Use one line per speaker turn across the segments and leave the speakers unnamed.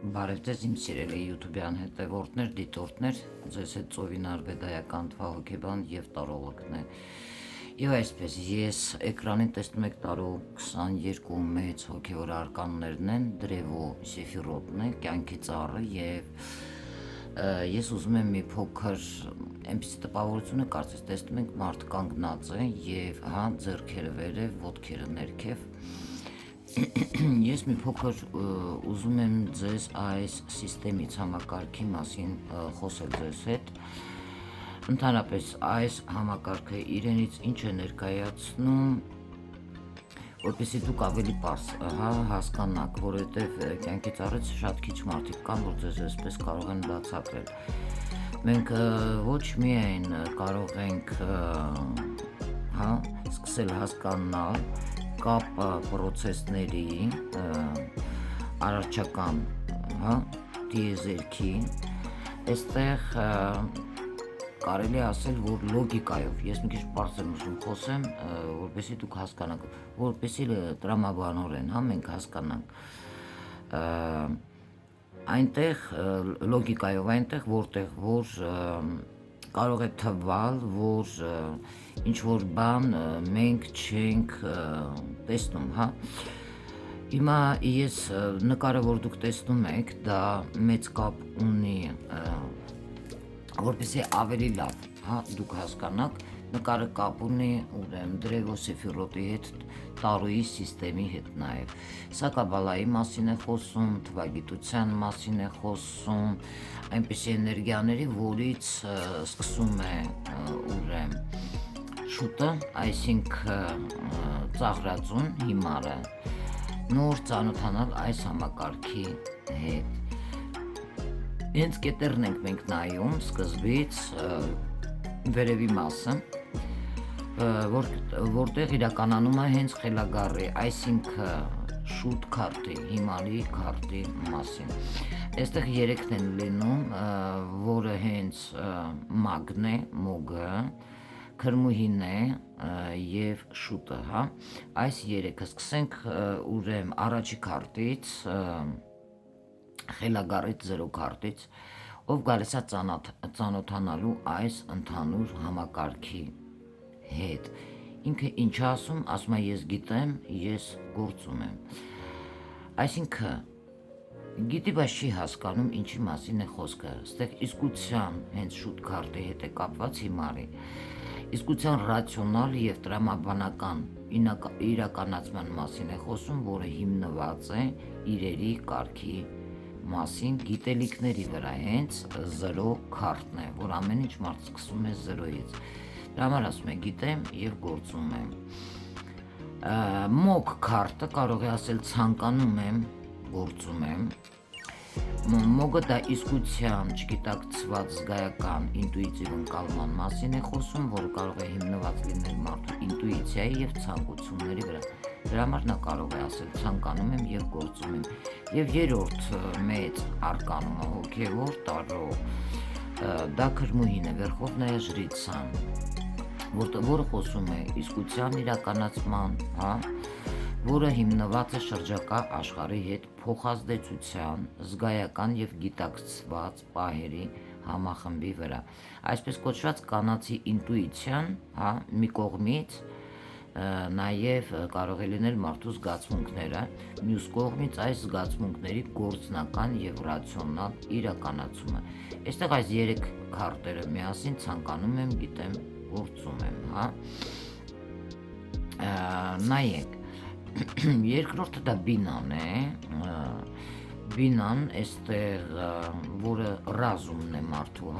Բարև ձեզ իմ սիրելի YouTube-յան հետևորդներ, դիտորդներ, ձեզ հետ Ծովին Արվեդայական թվահոգեբան և տարողակն է։ Եվ այսպես, ես էկրանին տեսնում եք տարող 22 մեծ հոգևոր արկաններն են, Դրևո Սեֆիրոտն է, կյանքի ծառը և ես ուզում եմ մի փոքր այնպիսի տպավորությունը կարծես տեսնում ենք մարդ կանգնած է և ձեռքերը վերև, ոտքերը ներքև Ես մի փոքր ուզում եմ ձեզ այս սիստեմից համակարգի մասին խոսել ձեզ հետ Ընդհանրապես այս համակարգը իրենից ինչ է ներկայացնում որպեսզի դուք ավելի պարզ հասկանաք, որովհետև կյանքի ծառից շատ քիչ մարդիկ կան, որ ձեզ այսպես կարող են բացատրել Մենք ոչ միայն կարող ենք սկսել հասկանալ կապ պրոցեսների արարչական դիեզերքի այստեղ կարելի ասել, որ լոգիկայով ես մի քիչ պարզ եմ ուզում խոսեմ, որպեսզի դուք հասկանաք, որպեսզի տրամաբանորեն մենք հասկանանք այնտեղ լոգիկայով այնտեղ որտեղ որ կարող է թվալ, որ ինչ-որ բան մենք չենք տեսնում, Հիմա ես նկարը, որ դուք տեսնում եք, դա մեծ կապ ունի, որպեսզի ավելի լավ դուք հասկանաք, նկարը կապ ունի Դրևո Սեֆիրոտի հետ, տարոյի սիստեմի հետ նաև, սա կաբալայի մասին է խոսում, թվագիտության մասին է խոսում, այնպիսի էներգիաների, որից սկսում է շուտը, այսինքն ծաղրածուն հիմարը, նոր ծանոթանալ այս համակարգի հետ Հենց կետերն ենք մենք նայում սկզբից վերևի մասը, որտեղ իրականանում է հենց խելագարի, այսինքն շուտ քարտի, հիմարի քարտի մասին Այստեղ երեքն են լինում, որը հենց մագն է, մոգը, քրմուհին է և շուտը, Այս երեքը սկսենք առաջի քարտից, խելագարից, զերո քարտից, ով գալիս է ծանոթանալու այս ընդհանուր համակարգի հետ Ինքը ինչ ասում է ես գիտեմ, ես գործում եմ Այսինքն գիտի, բայց չի հասկանում ինչի մասին է խոսքը, ստեղ իսկության հենց շուտ քարտի հետ է կապված հիմարի Իսկության ռացիոնալ և տրամաբանական իրականացման մասին է խոսում, որը հիմնված է իրերի կարգի մասին, գիտելիքների վրա հենց զրո քարտն է, որ ամեն ինչ մարդ սկսում է զրոյից Դրա համար ասում է գիտեմ և գործում եմ Մոգ քարտը կարող է ասել ցանկանում եմ, գործում եմ Մոգը դա իսկության չգիտակցված զգայական ինտուիտիվ ընկալման մասին է խոսում, որը կարող է հիմնված լինել մարդու ինտուիցիայի և ցանկությունների վրա Դրա համար նա կարող է ասել ցանկանում եմ և գործում եմ Եվ երրորդ մեծ արկանումը հոգևոր տարո դա քրմուհին է, Վերխովնայա Ժրիցան, որը խոսում է իսկության իրականացման, որը հիմնված է շրջակա աշխարհի հետ փոխազդեցության, զգայական և գիտակցված պահերի համախմբի վրա Այսպես կոչված կանացի ինտուիցիան մի կողմից նաև կարող է լինել մարդու զգացմունքները, մյուս կողմից այս զգացմունքների գործնական և ռացիոնալ իրականացումը Այստեղ այս երեք քարտերը միասին ցանկանում եմ, գիտեմ, գործում եմ Նայեք, երկրորդը դա բինան է, բինան այստեղ, որը ռազումն է մարդու,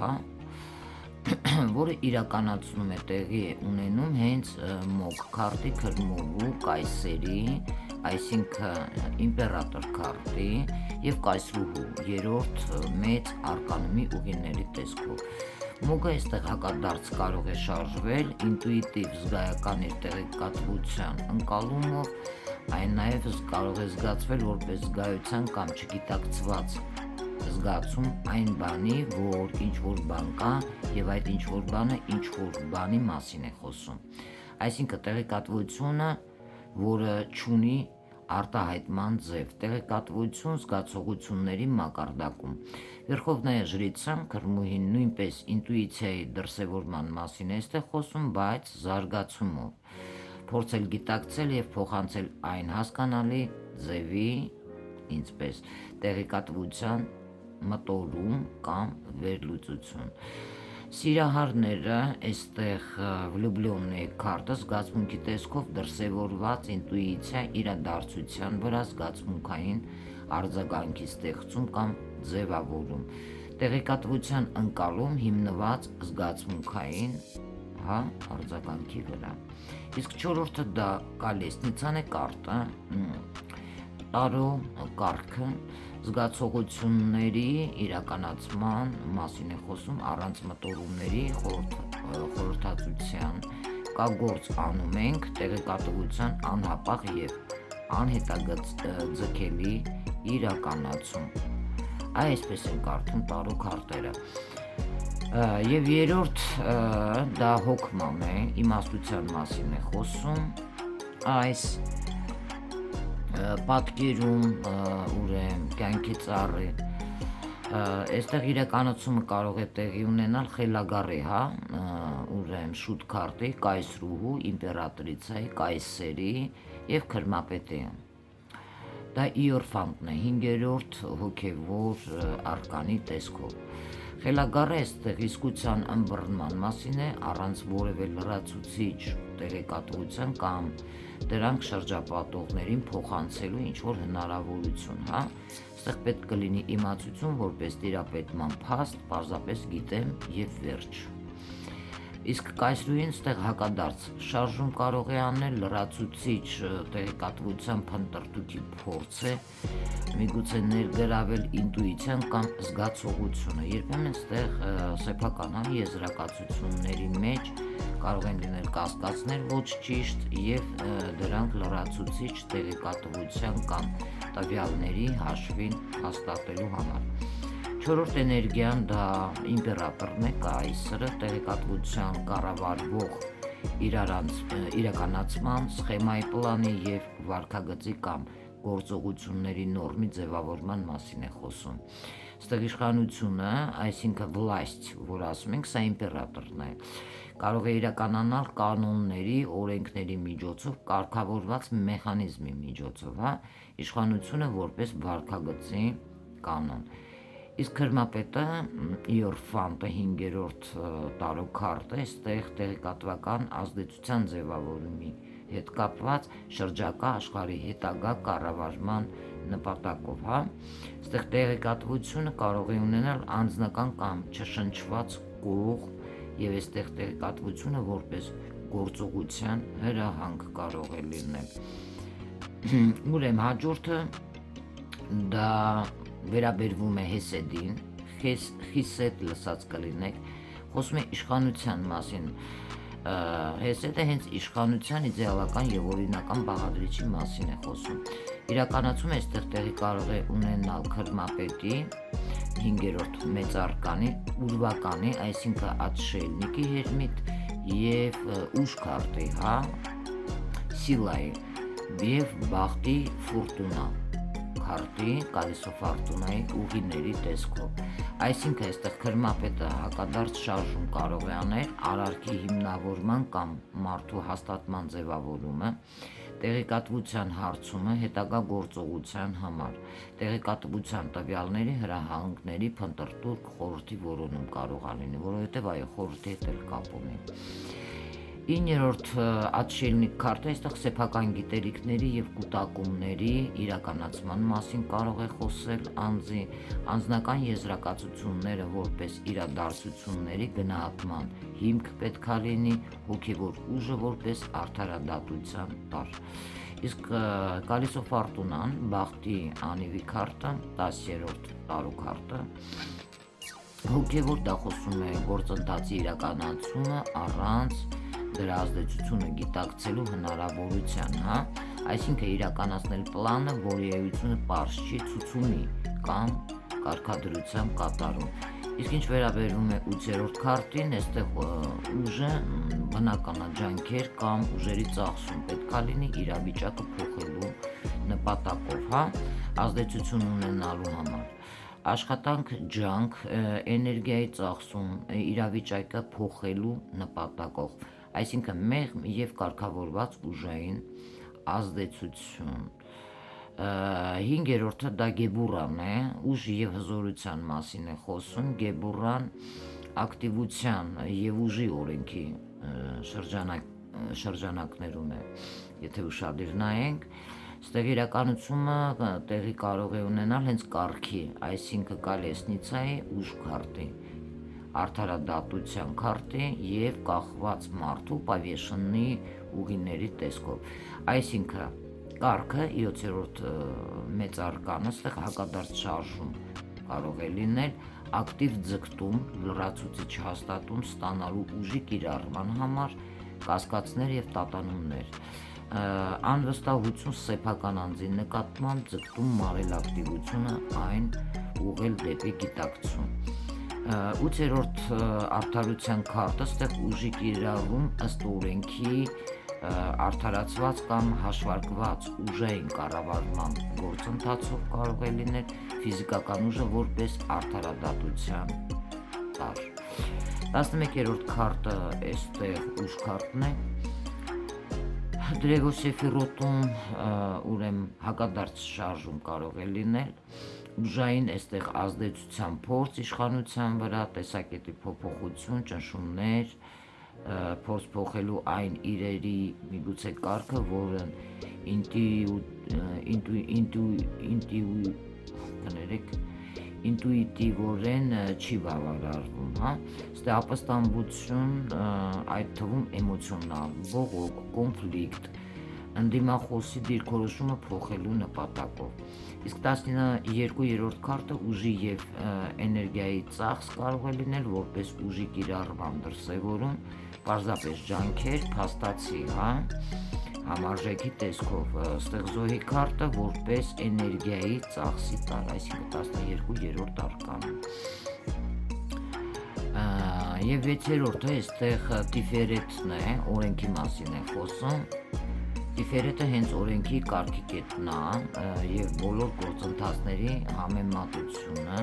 որը իրականացնում է տեղի ունենում հենց մոգ քարտի, քրմուհու, կայսերի, այսինքն իմպերատոր քարտի և կայսրուհու երրորդ մեծ արկանումի ուղիների տեսքով Մոգը այստեղ հակադարձ կարող է շարժվել ինտուիտիվ զգայական իր տեղեկատվության ընկալումով, այն նաև կարող է զգացվել որպես զգայության կամ չգիտակցված զգացում այն բանի, որ ինչ-որ բան կա և այդ ինչ-որ բանը ինչ-որ բանի մասին է խոսում Այսինքն տեղեկատվությունը, որը չունի արտահայտման ձև, տեղեկատվություն զգացողությունների մակարդակում։ Վերխովնայա ժրիցան քրմուհին նույնպես ինտուիցիայի դրսևորման մասին է այստեղ խոսում, բայց զարգացումով։ Փորձել գիտակցել և փոխանցել այն հասկանալի ձևի, ինչպես տեղեկատվության մտորում կամ վերլուծություն։ Սիրահարները այստեղ վլյուբլյոննեի քարտը զգացմունքի տեսքով դրսևորված ինտուիցիա իրադարձության վրա զգացմունքային արձագանքի ստեղծում կամ ձևավորում, տեղեկատվության ընկալում հիմնված զգացմունքային արձագանքի վրա։ Իսկ չորրորդը դա կալեսնիցան է կարտը, տարո կարգը զգացողությունների իրականացման մասին է խոսում առանց մտորումների խորհրդածության, կա գործ անում ենք տեղեկատվության անհապաղ և անհետաձգելի իրականացում։ Այսպես են կարդում տարո քարտերը։ Եվ երրորդ դա հոգման է, իմաստության մասին է խոսում, այս պատկերում ուրեմն կյանքի ծառի այստեղ իրականացումը կարող է տեղի ունենալ խելագարի, ուրեմն շուտ քարտի, կայսրուհու, իմպերատրիցայի, կայսերի և քրմապետի։ Դա իորֆանտն է, հինգերորդ հոգևոր արկանի տեսքով։ Խելագարը այստեղ իսկության ըմբռնման մասին է առանց որևէ լրացուցիչ տեղեկատվության կամ դրանք շրջապատողներին փոխանցելու ինչ-որ հնարավորություն, Այստեղ պետք կլինի իմացություն որպես տիրապետման փաստ, պարզապես գիտեմ և վերջ։ Իսկ կայսրուհին ստեղ հակադարձ շարժում կարող է անել, լրացուցիչ տեղեկատվության փնտրտուքի փորձ է, միգուցե ներգրավել ինտուիցիան կամ զգացողությունը, երբեմն ստեղ սեփական եզրակացությունների մեջ կարող են լինել կասկածներ ոչ ճիշտ և դրանք լրացուցիչ տեղեկատվության կամ տվյալների հաշվին հաստատելու համար։ Չորրորդ էներգիան դա իմպերատորն է, կայսրը, տեղեկատվության կառավարվող իրականացման, սխեմայի պլանի և վարքագծի կամ գործողությունների նորմի ձևավորման մասին է խոսում։ Ստեղ իշխանությունը, այսինքն վլաստ, որ ասում ենք, սա իմպերատորն է, կարող է իրականանալ կանոնների, օրենքների միջոցով, կարգավորված մեխանիզմի միջոցով, իշխանությունը որպես վարքագծի կանոն։ Իսկ քրմապետը, իորֆանտը, հինգերորդ տարո քարտը, այստեղ տեղեկատվական ազդեցության ձևավորումի հետ կապված շրջակա աշխարհի հետագա կառավարման նպատակով, Այստեղ տեղեկատվությունը կարող է ունենալ անձնական կամ չշնչված կողմ և այստեղ տեղեկատվությունը որպես գործողության հրահանգ կարող է լինել։ Ուրեմն հաջորդը դա վերաբերվում է Հեսեդին, Խիսեդ լսած կլինեք, խոսում է իշխանության մասին։ Հեսեդը հենց իշխանության իդեալական և օրինական բաղադրիչի մասին է խոսում։ Իրականացում այստեղ տեղի կարող է ունենալ քրմապետի, հինգերորդ մեծարկանի, ուրվականի, այսինքն ատշելնիկի հերմիտ և ուժ քարտի, սիլայի և բախտի ֆորտունա քարտի, կալիսո ֆորտունայի ուղիների տեսքով։ Այսինքն այստեղ քրմապետը հակադարձ շարժում կարող է անել արարքի հիմնավորման կամ մարդու հաստատման ձևավորումը, տեղեկատվության հարցումը հետագա գործողության համար, տեղեկատվության տվյալների հրահանգների փնտրտուք, խորհրդի որոնում կարող է լինի, որովհետև այո, խորհրդի հետ էլ կապ ունի։ 9-րդ ատշելնիկ քարտը այստեղ սեփական գիտելիքների և կուտակումների իրականացման մասին կարող է խոսել անձի, անձնական եզրակացությունները որպես իրադարձությունների գնահատման հիմք պետք է լինի, հոգևոր ուժը որպես արդարադատության տարր։ Իսկ կալիսո ֆորտունան, բախտի անիվի քարտը, 10-րդ տարո քարտը, հոգևոր դա խոսում է գործընթացի իրականացումը առանց դրա ազդեցությունը գիտակցելու հնարավորության, այսինքն իրականացնել պլանը, որի էությունը պարզ չի, ցուցումի կամ կարգադրությամբ կատարում։ Իսկ ինչ վերաբերում է 8-րդ քարտին, այստեղ ուժը բնականաջանքեր կամ ուժերի ծախսում պետք է լինի իրավիճակը փոխելու նպատակով, հա, ազդեցություն ունենալու համար։ Աշխատանք, ջանք, էներգիայի ծախսում, իրավիճակը փոխելու նպատակով, այսինքն մեղմ եւ կարգավորված ուժային ազդեցություն։ 5-րդը դա Գեբուրան է, ուժ եւ հզորության մասին է խոսում, Գեբուրան ակտիվության եւ ուժի օրենքի շրջանակներում է, եթե ուշադիր նայենք, ստեղ իրականությունը տեղի կարող է ունենալ հենց կարգի, այսինքն կալեսնիցայի ուժ քարտի, արդարադատության քարտի եւ կախված մարդու պավեշնի ուղիների տեսքով, այսինքն կարգը 7-րդ մեծ արկանը ստեղ հակադարձ շարժում կարող է լինել, ակտիվ ձգտում, լրացուցիչ հաստատում ստանալու ուժի կիրառման համար, կասկածներ եւ տատանումներ, անվստահություն սեփական անձի նկատմամբ, ձգտում մարել ակտիվությունը այն ուղղել դեպի գիտակցում։ 8-րդ արդարության քարտը ստեղ ուժի կիրառում ըստ օրենքի արդարացված կամ հաշվարկված ուժային կառավարման գործընթացով կարող է լինել ֆիզիկական ուժը որպես արդարադատության տար։ 11-րդ քարտը այստեղ ուժ քարտն է, Դրեգոսեֆիրոտում ուրեմն հակադարձ շարժում կարող է լինել, ուժային այստեղ ազդեցության փորձ իշխանության վրա, տեսակետի փոփոխություն, ճնշումներ, փորձ փոխելու այն իրերի միգուցե կարգը, որն ինտուիտիվորեն չի բավարարվում, հա, ստե ապստամբություն, այդ թվում էմոցիոնալ, բողոք, կոնֆլիկտ, ընդդիմախոսի դիրքորոշումը փոխելու նպատակով։ Իսկ 12-րդ քարտը ուժի եւ էներգիայի ծախս կարող է լինել որպես ուժի կիրառման դրսևորում, պարզապես ջանքեր, փաստացի, հա, համարժեքի տեսքով, ստեղ զոհի քարտը որպես էներգիայի ծախսի տար, այսինքն 12-րդ արկանը։ Եվ 6-րդը այստեղ տիֆերետն է, օրենքի մասին է խոսում։ Տիֆերետը հենց օրենքի կարգի կետն է եւ բոլոր գործընթացների համեմատությունը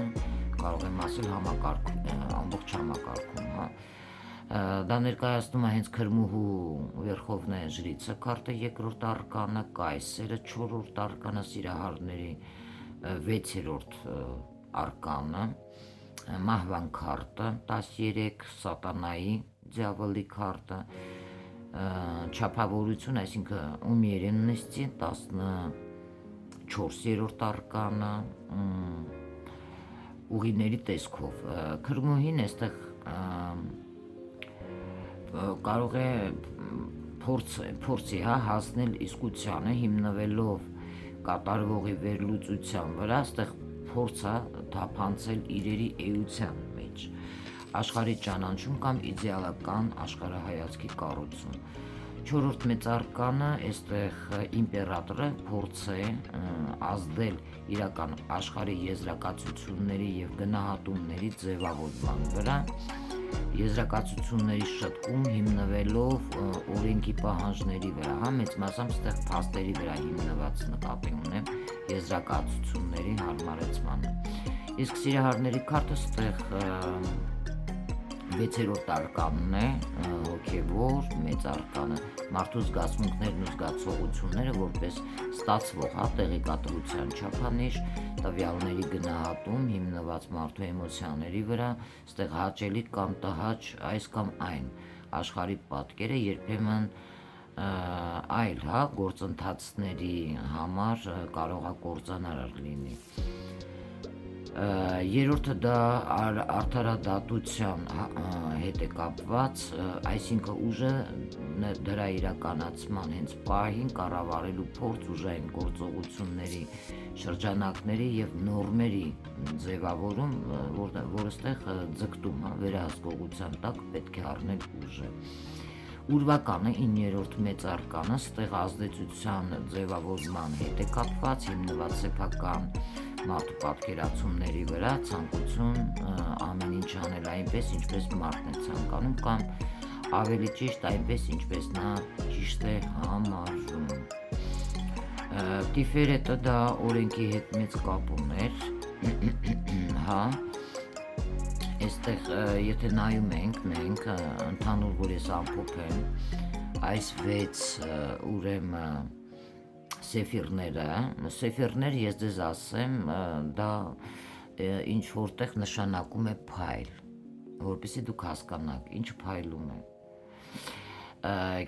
կարող եմ ասել ամբողջ համակարգում, հա։ Դա ներկայացնում է հենց քրմուհու վերխովնե ժրիցը քարտը 2-րդ արկանը, կայսերը 4-րդ արկանը, սիրահարների 6-րդ արկանը, մահվան քարտը 13, սատանայի դիավոլի քարտը, չափավորություն, այսինքն умеренности 14-րդ արկանը, ուղիների տեսքով, քրմուհին այստեղ կարող է փորձի հասնել իսկությանը հիմնվելով կատարվողի վերլուծության վրա, այստեղ փորձը թափանցել իրերի էության մեջ, աշխարհի ճանաչում կամ իդեալական աշխարհայացքի կառուցում։ 4-րդ մեծ արկանը այստեղ իմպերատորը փորձ է ազդել իրական աշխարհի եզրակացությունների եւ գնահատումների ձևավորման վրա, եզրակացությունների շտկում հիմնվելով օրենքի պահանջների վրա, հա, մեծ մասամբ ստեղ փաստերի վրա հիմնված նկատի ունեմ եզրակացությունների հարմարեցմանը։ Իսկ սիրահարների քարտը ստեղ 6-րդ արկանն է, հոգևոր մեծ արկանը, մարդու զգացմունքներն ու զգացողությունները որպես ստացվող, հա, տեղեկատվության չափանիշ, տվյալների գնահատում հիմնված մարդու էմոցիաների վրա, ստեղ հաճելի կամ տհաճ այս կամ այն աշխարհի պատկերը երբեմն այլ, հա, գործընթացների համար կարող է կործանարար լինի։ Երրորդը դա արդարադատության հետ է կապված, այսինքն ուժը դրա իրականացման հենց պահին կառավարելու փորձ ուժային գործողությունների շրջանակների եւ նորմերի ձևավորում, որը ստեղ ձգտում է վերահսկողության տակ պետք է առնել ուժը։ Ուրվականը 9-րդ մեծ արկանը ստեղ ազդեցության ձևավորման հետ է կապված, հիմնված սեփական մարդու պատկերացումների վրա, ցանկություն ամեն ինչ անել այնպես, ինչպես մարդն է ցանկանում կամ ավելի ճիշտ այնպես, ինչպես նա ճիշտ է համարում։ Տիֆերետը դա օրենքի հետ մեծ կապ ուներ, հա, այստեղ եթե նայում ենք մենք ընդհանուր որ ես ամփոփեմ այս 6 ուրեմն սեֆիրներ ես ձեզ ասեմ դա ինչ որտեղ նշանակում է փայլ, որպեսզի դուք հասկանաք ինչ փայլում է։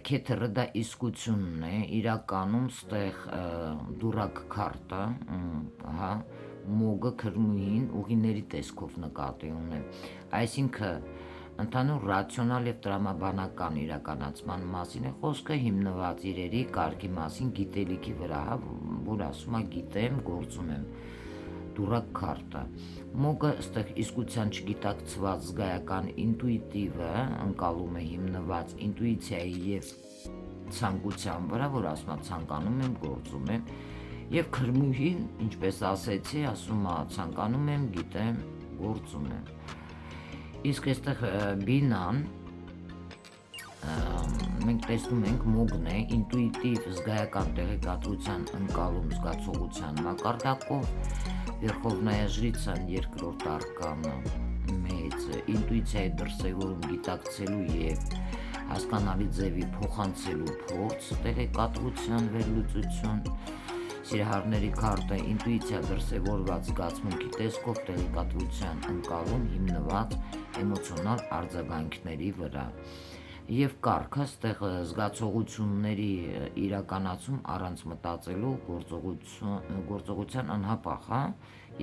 Քեթերը դա իսկությունն է, իրականում ստեղ դուրակ քարտը, հա, մոգը քրմուհին ուղիների տեսքով նկատի ունեմ, այսինքն ընդհանուր ռացիոնալ եւ տրամաբանական իրականացման մասին է խոսքը հիմնված իրերի կարգի մասին գիտելիքի վրա, որ ասում է գիտեմ, գործում եմ, դուրակ քարտը։ Մոգը ստեղ իսկության չգիտակցված զգայական ինտուիտիվը ընկալում է հիմնված ինտուիցիայի եւ ցանկության վրա, որ ասում է ցանկանում եմ, գործում եմ, եւ քրմուհին, ինչպես ասեցի, ասում է ցանկանում եմ, գիտեմ, գործում եմ։ Իսկ այստեղ բինան մենք տեսնում ենք մոգն է ինտուիտիվ զգայական տեղեկատվության ընկալում զգացողության մակարդակով, Վերխովնայա ժրիցան երկրորդ արկանը մեծ ինտուիցիայի դրսևորում գիտակցելու եւ հասկանալի ձևի փոխանցելու փորձ, տեղեկատվության վերլուծություն, սիրահարների քարտը ինտուիցիա դրսևորված զգացմունքի տեսքով տեղեկատվության ընկալում հիմնված էմոցիոնալ արձագանքների վրա եւ կարգը ստեղ զգացողությունների իրականացում առանց մտածելու գործողության անհապաղ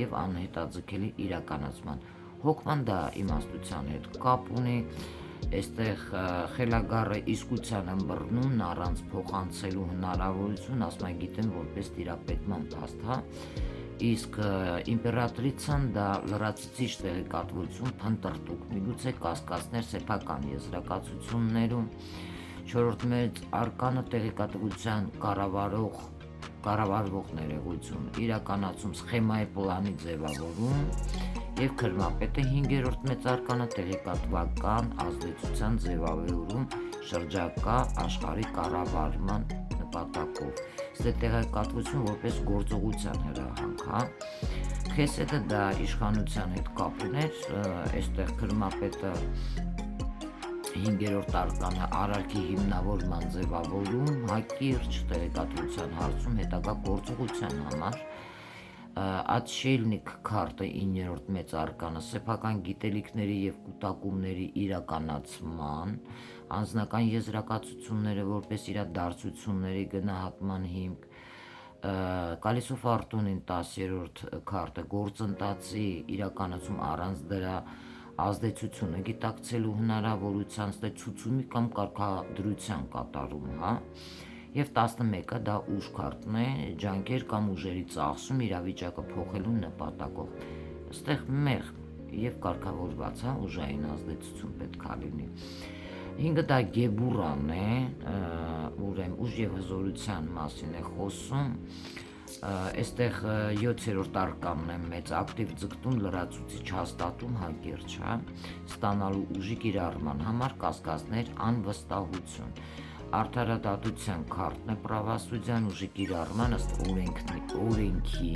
եւ անհետաձգելի իրականացման հոգման դա իմաստության հետ կապ ունի, այստեղ խելագարը իսկության ըմբռնումն առանց փոխանցելու հնարավորություն, ասում եմ գիտեմ որպես տիրապետման փաստ, իսկ իմպերատրիցան դա լրացուցիչ տեղեկատվություն, փնտրտուք, միգուցե կասկածներ սեփական եզրակացություններում, չորրորդ մեծ արկանը տեղեկատվության կառավարվող ներողություն, իրականացում սխեմայի պլանի ձևավորում եւ քրմապետը 5-րդ մեծ արկանը տեղեկատվական ազդեցության ձևավորում շրջակա աշխարհի կառավարման նպատակով։ Ստե տեղեկատվություն որպես գործողության հրահանգ, Խեսեդը դա իշխանության հետ կապ ուներ, այստեղ քրմապետը 5-րդ արկանը արարքի հիմնավորման ձևավորում, հակիրճ տեղեկատվության հարցում հետագա գործողության համար, Ատշելնիկ քարտը 9-րդ մեծ արկանը սեփական գիտելիքների եւ կուտակումների իրականացման, անձնական եզրակացությունները որպես իրադարձությունների գնահատման հիմք, Կալիսո Ֆորտունին 10-րդ քարտը գործընթացի իրականացում առանց դրա ազդեցությունը գիտակցելու հնարավորության ցուցումի կամ կարգադրության կատարում, Եվ 11-ը դա ուժ քարտն է, ջանքեր կամ ուժերի ծախսում իրավիճակը փոխելու նպատակով։ Այստեղ մեղմ եւ կարգավորված, ուժային ազդեցություն պետք է լինի։ 5-ը դա գեբուրան է, ուրեմն ուժ եւ հզորության մասին է խոսում։ Այստեղ 7-րդ արկանն է մեծ ակտիվ ձգտում լրացուցիչ հաստատում հակիրճ, ստանալու ուժի կիրառման համար կասկածներ, անվստահություն։ Արդարադատության քարտն է պրավասուդյան ուժի կիրառման ըստ օրենքի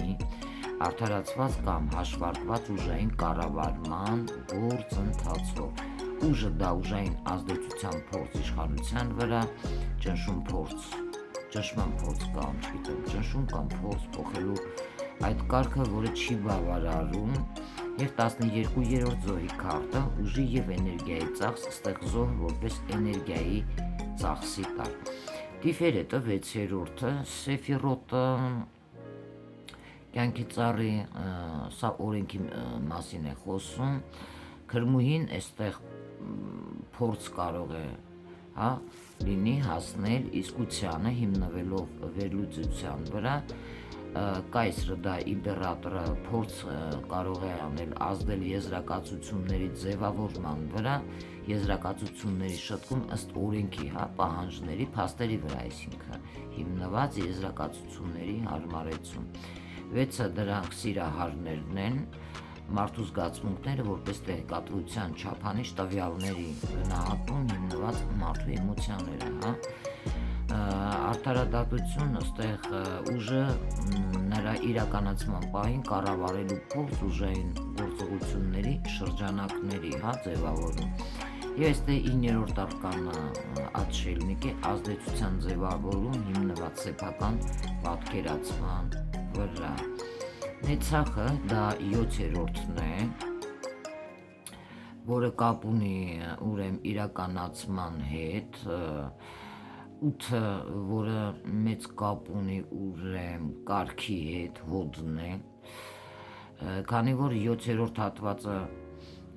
արդարացված կամ հաշվարկված ուժային կառավարման գործընթացով։ Ուժը դա ուժային ազդեցության փորձ իշխանության վրա, ճնշում փորձ, ճնշման փորձ կամ ճնշում կամ փորձ փոխելու այդ կարգը, որը չի բավարարում, եւ 12-րդ զոհի քարտը ուժի եւ էներգիայի ծախս, ստեղ զոհը որպես էներգիայի ծախսի տակ։ Տիֆերետը 6-րդը, Սեֆիրոտը կյանքի ծառի, սա օրենքի մասին է խոսում, քրմուհին այստեղ փորձ կարող է, լինի հասնել իսկությանը հիմնվելով վերլուծության վրա, կայսրը դա իմպերատորը փորձ կարող է անել ազդել եզրակացությունների ձևավորման վրա, եզրակացությունների շտկում ըստ օրենքի, պահանջների, փաստերի վրա, այսինքն հիմնված եզրակացությունների հարմարեցում։ 6-ը դրանք սիրահարներն են, մարդու զգացմունքները որպես տեղեկատվության չափանիշ տվյալների գնահատում հիմնված մարդու էմոցիաները, Արդարադատությունը ստեղ ուժը նրա իրականացման պահին կառավարելու փորձ ուժային գործողությունների շրջանակների ձևավորում։ Եվ այստեղ 9-րդ արկանը Ատշելնիկ է ազդեցության ձևավորում հիմնված սեփական պատկերացման վրա։ Նեցախը դա 7-րդն է, որը կապ ունի ուրեմն իրականացման հետ, 8-ը, որը մեծ կապ ունի ուրեմն կարգի հետ, հոդն է, քանի որ 7-րդ հատվածը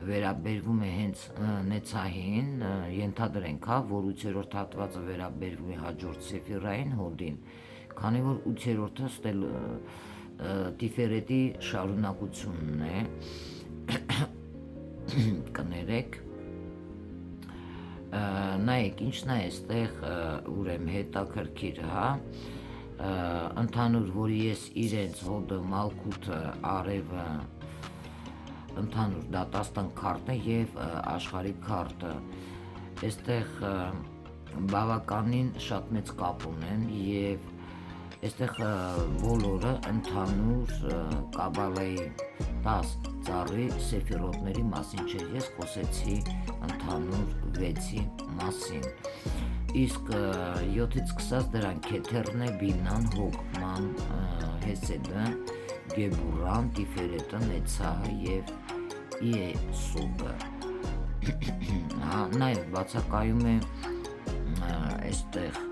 վերաբերվում է հենց նեցահին, ենթադրենք, որ 8-րդ հատվածը վերաբերվում է հաջորդ սեֆիրային հոդին, քանի որ 8-րդը ստել տիֆերետի շարունակությունն է, կներեք, նայեք, ինչն է այստեղ ուրեմն հետաքրքիր, ընդհանուր, որի ես իրենց հոդը, մալքութը, արևը, ընդհանուր դատաստան քարտն է եւ աշխարհի քարտը, այստեղ բավականին շատ մեծ կապ ունեն եւ այստեղ բոլորը ընդհանուր կաբալայի 10 ծառի սեֆիրոտների մասին չէ, ես խոսեցի ընդհանուր 6-ի մասին, իսկ 7-ից սկսած դրանք Քեթերն է, Բինան, Հոգման, Հեսեդը, Գեբուրան, Տիֆերետը, Նեցահը եւ Իեսուբը, նաեւ բացակայում է այստեղ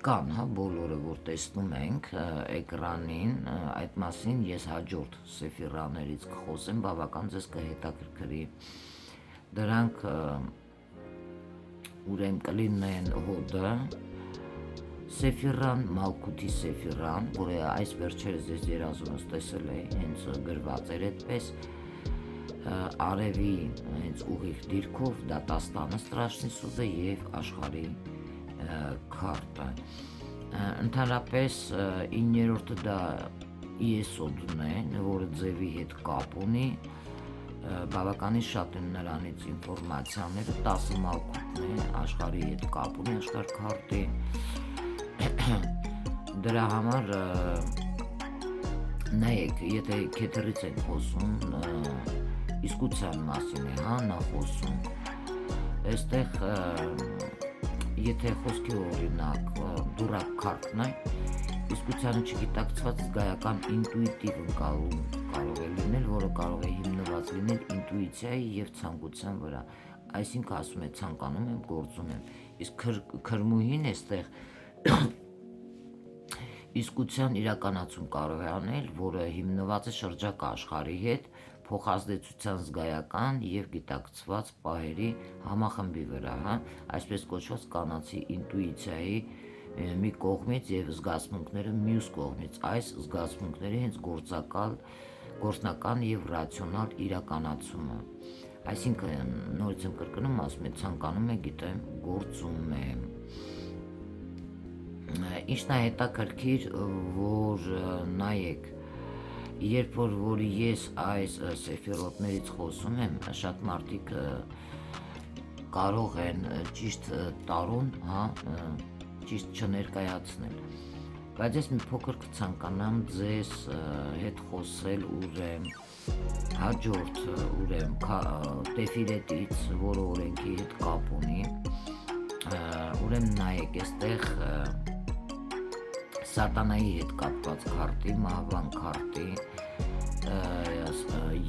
կան բոլորը, որ տեսնում ենք էկրանին, այդ մասին ես հաջորդ սեֆիրաներից կխոսեմ, բավական ձեզ կհետաքրքրի, դրանք ուրեմն կլինեն հոդը, սեֆիրան, մալքութի սեֆիրան, որը այս վերջերս ես երազումս տեսել է, հենց գրված էր այդպես, արևի հենց ուղիղ դիրքով, դատաստանը Ստրաշնի սուդը եւ աշխարհի քարտը, ընդհանրապես 9-րդը դա Իեսոդն է, որը ձևի հետ կապ ունի, բավականին շատ են նրանից ինֆորմացիաները, 10 մալքութն է, աշխարհի հետ կապ ունի, աշխարհ քարտի, դրա համար նայեք, եթե Քեթերից են խոսում, իսկության մասին է, նա խոսում, այստեղ եթե խոսքի օրինակ դուրակ քարտն է, իսկությանը չգիտակցված զգայական ինտուիտիվ ընկալում կարող է լինել, որը կարող է հիմնված լինել ինտուիցիայի եւ ցանկության վրա, այսինքն ասում է ցանկանում եմ, գործում եմ, իսկ քրմուհին այստեղ իսկության իրականացում կարող է անել, որը հիմնված է շրջակա աշխարհի հետ, փոխազդեցության զգայական եւ գիտակցված պահերի համախմբի վրա, այսպես կոչված կանացի ինտուիցիայի մի կողմից եւ զգացմունքները մյուս կողմից, այս զգացմունքների հենց գործնական եւ ռացիոնալ իրականացումը, այսինքն նորից եմ կրկնում, ասում եմ ցանկանում եմ, գիտեմ, գործում եմ, ինչն է հետաքրքիր, որ նայեք, երբ որ ես այս սեֆիրոտներից խոսում եմ, շատ մարդիկ կարող են ճիշտ տարուն, ճիշտ չներկայացնել, բայց ես մի փոքր կցանկանամ ձեզ հետ խոսել ուրեմն հաջորդ տեֆիրետից, որը օրենքի հետ կապ ունի, ուրեմն նայեք, այստեղ սատանայի հետ կապված քարտի, մահվան քարտի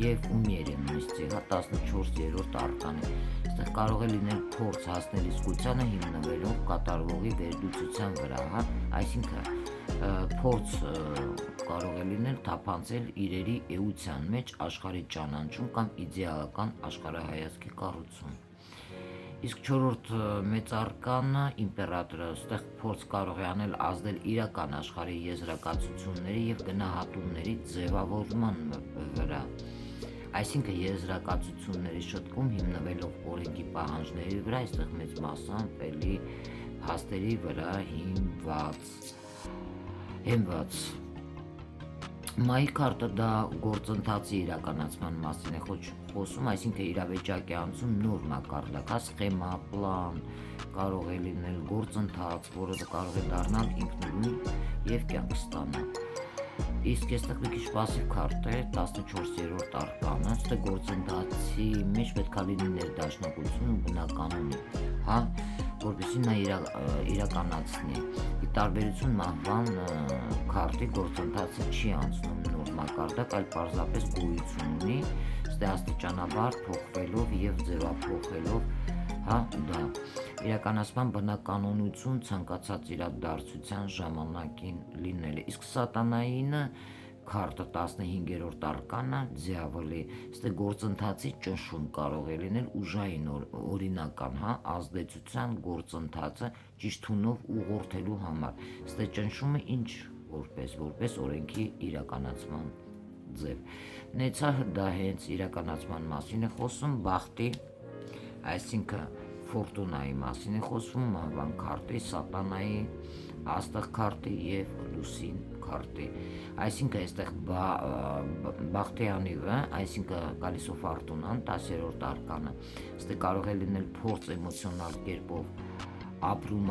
եւ ումերեն նստի, 14-րդ արկանի, այստեղ կարող է լինել փորձ հասնել իսկությանը հիմնվելով կատարվողի վերլուծության վրա, այսինքն փորձ կարող է լինել թափանցել իրերի էության մեջ աշխարհի ճանաչում կամ իդեալական աշխարհայացքի կառուցում, իսկ 4-րդ մեծ արկանը իմպերատորը, այստեղ փորձ կարող է անել ազդել իրական աշխարհի եզրակացությունների եւ գնահատումների ձևավորման վրա, այսինքն եզրակացությունների շտկում հիմնվելով օրենքի պահանջների վրա, այստեղ մեծ մասամբ էլի փաստերի վրա հիմնված, Մայի քարտը դա գործընթացի իրականացման մասին է խոսում, այսինքն իրավիճակի անցում նոր մակարդակ, սխեմա, պլան, կարող է լինել գործընթաց, որը կարող է դառնալ ինքնուրույն եւ կյանք ստանալ։ Իսկ այստեղ մի քիչ պասիվ քարտ է 14-րդ արկանը, ստե գործընթացի մեջ պետք է լինի ներդաշնակություն ու բնականոն, հա, որպեսզի նա իրականացնի։ Ի տարբերություն մահվան քարտի գործընթացը չի անցնում նոր մակարդակ, այլ պարզապես գոյություն ունի, ստե աստիճանաբար փոխվելով եւ ձևափոխելով, հա, դա իրականացման բնականոնություն ցանկացած իրադարձության ժամանակին լինել է։ Իսկ սատանայինը քարտը 15-րդ արկանը դիավոլի, ստե գործընթացի ճնշում կարող է լինել ուժային օրինական, հա, ազդեցության գործընթացը ճիշտ հունով ուղղորդելու համար։ Ստե ճնշումը ինչ որպես օրենքի իրականացման ձև։ Նեցահը դա հենց իրականացման մասին է խոսում, բախտի, այսինքն ֆորտունայի մասին է խոսում, մահվան քարտի, սատանայի, աստղ քարտի եւ լուսին քարտի։ Այսինքն այստեղ բախտի անիվը, այսինքն գալիս է ֆորտունան 10-րդ արկանը, ստե կարող է լինել փորձ էմոցիոնալ կերպով ապրում